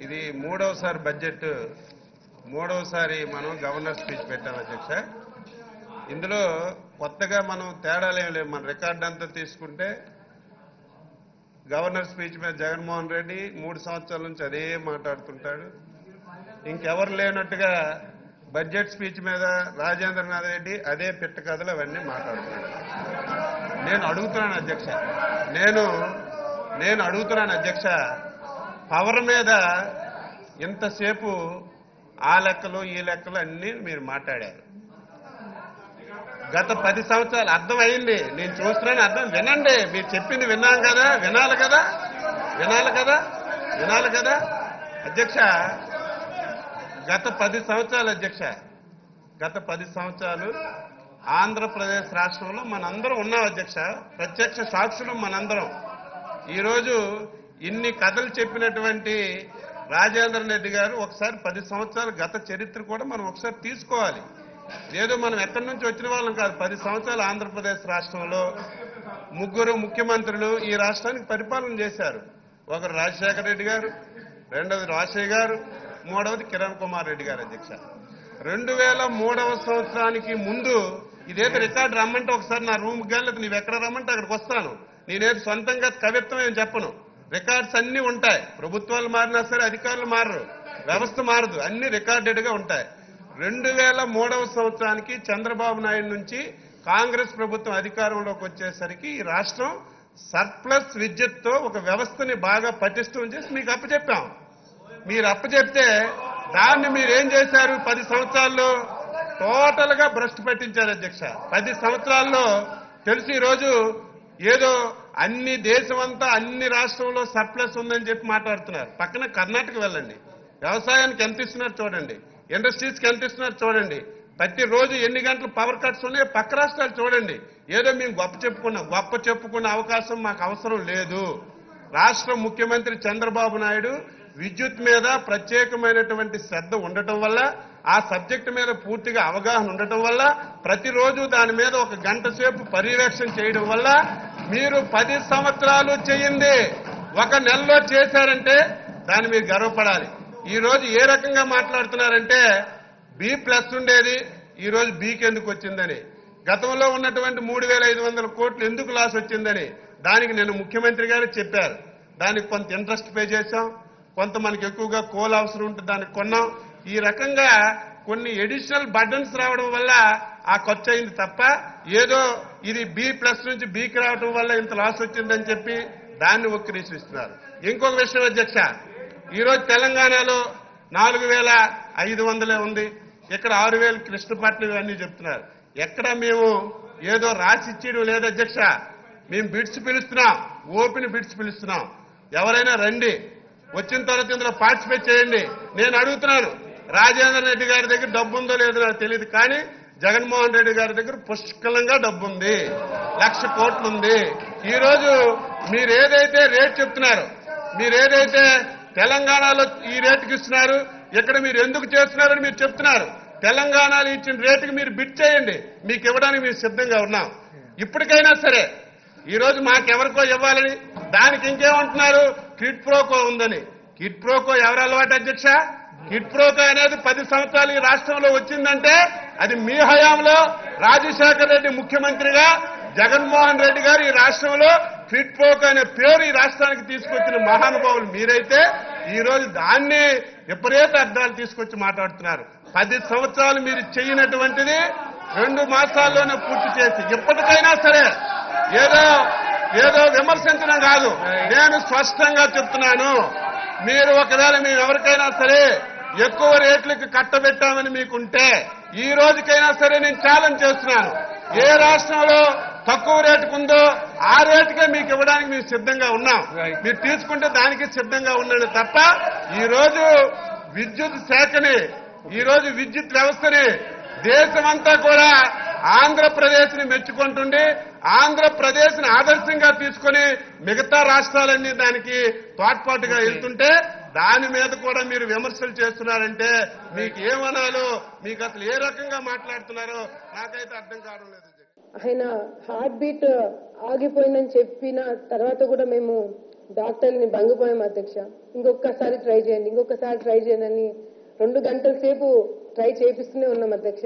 ఇది మూడవసారి బడ్జెట్ మూడవసారి మనం గవర్నర్ స్పీచ్ పెట్టాం అధ్యక్ష. ఇందులో కొత్తగా మనం తేడాలేం లేవు. మన రికార్డు అంతా తీసుకుంటే గవర్నర్ స్పీచ్ మీద జగన్మోహన్ రెడ్డి 3 సంవత్సరాల నుంచి అదే మాట్లాడుతుంటాడు. ఇంకెవరు లేనట్టుగా బడ్జెట్ స్పీచ్ మీద రాజేంద్రనాథ్ రెడ్డి అదే పిట్ట కథలు అవన్నీ మాట్లాడుతున్నాడు. నేను అడుగుతున్నాను అధ్యక్ష, పవర్ మీద ఇంతసేపు ఆ లెక్కలు ఈ లెక్కలు అన్నీ మీరు మాట్లాడారు. గత 10 సంవత్సరాలు అర్థమైంది, నేను చూస్తున్నాను, అర్థం వినండి. మీరు చెప్పింది విన్నాం కదా, వినాలి కదా అధ్యక్ష. గత 10 సంవత్సరాలు అధ్యక్ష, గత 10 సంవత్సరాలు ఆంధ్రప్రదేశ్ రాష్ట్రంలో మనందరం ఉన్నాం అధ్యక్ష. ప్రత్యక్ష సాక్షులు మనందరం. ఈరోజు ఇన్ని కథలు చెప్పినటువంటి రాజేంద్ర రెడ్డి గారు ఒకసారి 10 సంవత్సరాల గత చరిత్ర కూడా మనం ఒకసారి తీసుకోవాలి. ఏదో మనం ఎక్కడి నుంచి వచ్చిన వాళ్ళం కాదు. 10 సంవత్సరాలు ఆంధ్రప్రదేశ్ రాష్ట్రంలో 3 ముఖ్యమంత్రులు ఈ రాష్ట్రానికి పరిపాలన చేశారు. ఒకరు రాజశేఖర రెడ్డి గారు, రెండవది రాజశేఖర్ గారు, మూడవది కిరణ్ కుమార్ రెడ్డి గారు అధ్యక్ష. 2003వ సంవత్సరానికి ముందు ఇదేదో రికార్డు రమ్మంటే ఒకసారి నా రూమ్కి కానీ లేదా నీవు ఎక్కడ రమ్మంటే అక్కడికి వస్తాను. నేనేది సొంతంగా కవిత్వం ఏం చెప్పను. రికార్డ్స్ అన్నీ ఉంటాయి. ప్రభుత్వాలు మారినా సరే అధికారులు మారరు, వ్యవస్థ మారదు, అన్ని రికార్డెడ్గా ఉంటాయి. 2003వ సంవత్సరానికి చంద్రబాబు నాయుడు నుంచి కాంగ్రెస్ ప్రభుత్వం అధికారంలోకి వచ్చేసరికి ఈ రాష్ట్రం సర్ప్లస్ విద్యుత్తో ఒక వ్యవస్థని బాగా పటిష్టం చేసి మీకు అప్పచెప్పాం. మీరు అప్పచెప్తే దాన్ని మీరేం చేశారు? 10 సంవత్సరాల్లో టోటల్ గా భ్రష్టు పట్టించారు అధ్యక్ష. 10 సంవత్సరాల్లో తెలిసి ఈరోజు ఏదో అన్ని దేశమంతా అన్ని రాష్ట్రంలో సర్ప్లస్ ఉందని చెప్పి మాట్లాడుతున్నారు. పక్కన కర్ణాటక వెళ్ళండి, వ్యవసాయానికి ఎంత ఇస్తున్నారు చూడండి, ఇండస్ట్రీస్కి ఎంత ఇస్తున్నారు చూడండి, ప్రతిరోజు ఎన్ని గంటలు పవర్ కట్స్ ఉన్నాయో పక్క రాష్ట్రాలు చూడండి. ఏదో మేము గొప్ప చెప్పుకున్న అవకాశం మాకు అవసరం లేదు. రాష్ట్ర ముఖ్యమంత్రి చంద్రబాబు నాయుడు విద్యుత్ మీద ప్రత్యేకమైనటువంటి శ్రద్ధ ఉండటం వల్ల, ఆ సబ్జెక్టు మీద పూర్తిగా అవగాహన ఉండటం వల్ల, ప్రతిరోజు దాని మీద 1 గంట సేపు పర్యవేక్షణ చేయడం వల్ల మీరు 10 సంవత్సరాలు చేయింది 1 నెలలో చేశారంటే దాన్ని మీరు గర్వపడాలి. ఈ రోజు ఏ రకంగా మాట్లాడుతున్నారంటే B+ ఉండేది ఈ రోజు Bకి ఎందుకు వచ్చిందని, గతంలో ఉన్నటువంటి 3,500 కోట్లు ఎందుకు లాస్ వచ్చిందని దానికి నేను ముఖ్యమంత్రి గారు చెప్పారు. దానికి కొంత ఇంట్రెస్ట్ పే చేశాం, కొంత మనకి ఎక్కువగా కోల్ అవసరం ఉంటుంది దానికి కొన్నాం. ఈ రకంగా కొన్ని ఎడిషనల్ బర్డన్స్ రావడం వల్ల ఆ ఖర్చు అయింది తప్ప ఏదో ఇది B+ నుంచి Bకి రావడం వల్ల ఇంత లాస్ వచ్చిందని చెప్పి దాన్ని వక్రీకరిస్తున్నారు. ఇంకొక విషయం అధ్యక్ష, ఈరోజు తెలంగాణలో 4,500 ఉంది, ఇక్కడ 6,000 కృష్ణపట్నం ఇవన్నీ చెప్తున్నారు. ఎక్కడ మేము ఏదో రాసిచ్చేయడం లేదు అధ్యక్ష. మేము బిడ్స్ పిలుస్తున్నాం, ఓపెన్ బిడ్స్ పిలుస్తున్నాం. ఎవరైనా రండి, వచ్చిన తర్వాత ఇందులో పార్టిసిపేట్ చేయండి. నేను అడుగుతున్నాను, రాజేంద్ర రెడ్డి గారి దగ్గర డబ్బు ఉందో లేదో నాకు తెలియదు, కానీ జగన్మోహన్ రెడ్డి గారి దగ్గర పుష్కలంగా డబ్బు ఉంది, 1,00,000 కోట్లు ఉంది. ఈరోజు మీరు ఏదైతే రేట్ చెప్తున్నారు, మీరేదైతే తెలంగాణలో ఈ రేటుకి ఇస్తున్నారు, ఇక్కడ మీరు ఎందుకు చేస్తున్నారని మీరు చెప్తున్నారు. తెలంగాణలో ఇచ్చిన రేటుకి మీరు బిడ్ చేయండి, మీకు ఇవ్వడానికి మేము సిద్ధంగా ఉన్నాం. ఇప్పటికైనా సరే ఈరోజు మాకెవరికో ఇవ్వాలని దానికి ఇంకేమంటున్నారు, కిడ్ ప్రోకో ఉందని. కిడ్ ప్రోకో ఎవరు అలవాటు అధ్యక్ష? కిడ్ ప్రోకో అనేది 10 సంవత్సరాలు ఈ రాష్ట్రంలో వచ్చిందంటే అది మీ హయాంలో రాజశేఖర రెడ్డి ముఖ్యమంత్రిగా జగన్మోహన్ రెడ్డి గారు ఈ రాష్ట్రంలో కిడ్ ప్రోకో అనే పేరు ఈ రాష్ట్రానికి తీసుకొచ్చిన మహానుభావులు మీరైతే ఈ రోజు దాన్ని విపరీత అర్థాలు తీసుకొచ్చి మాట్లాడుతున్నారు. 10 సంవత్సరాలు మీరు చేయనటువంటిది 2 మాసాల్లోనే పూర్తి చేసి ఇప్పటికైనా సరే ఏదో విమర్శించడం కాదు, నేను స్పష్టంగా చెప్తున్నాను. మీరు ఒకవేళ మేము ఎవరికైనా సరే ఎక్కువ రేట్లకు కట్టబెట్టామని మీకుంటే ఈ రోజుకైనా సరే నేను ఛాలెంజ్ చేస్తున్నాను. ఏ రాష్ట్రంలో తక్కువ రేటుకుందో ఆ రేటుకే మీకు ఇవ్వడానికి మేము సిద్ధంగా ఉన్నాం. మీరు తీసుకుంటే దానికి సిద్ధంగా ఉన్నాడు తప్ప ఈ రోజు విద్యుత్ శాఖని, ఈ రోజు విద్యుత్ వ్యవస్థని దేశమంతా కూడా ఆంధ్రప్రదేశ్ ని మెచ్చుకుంటుండి ఆంధ్రప్రదేశ్ ని ఆదర్శంగా తీసుకుని మిగతా రాష్ట్రాలన్నీ దానికి తోడ్పాటుగా వెళ్తుంటే దాని మీద కూడా మీరు విమర్శలు చేస్తున్నారంటే మీకు ఏమనాలో, మీకు అసలు ఏ రకంగా మాట్లాడుతున్నారో నాకైతే అర్థం కావడం లేదు. ఆయన హార్ట్ బీట్ ఆగిపోయిందని చెప్పిన తర్వాత కూడా మేము డాక్టర్ని భంగిపోయాం అధ్యక్ష. ఇంకొకసారి ట్రై చేయండి, ఇంకొకసారి ట్రై చేయండి అని 2 గంటల సేపు ట్రై చేపిస్తూనే ఉన్నాం అధ్యక్ష.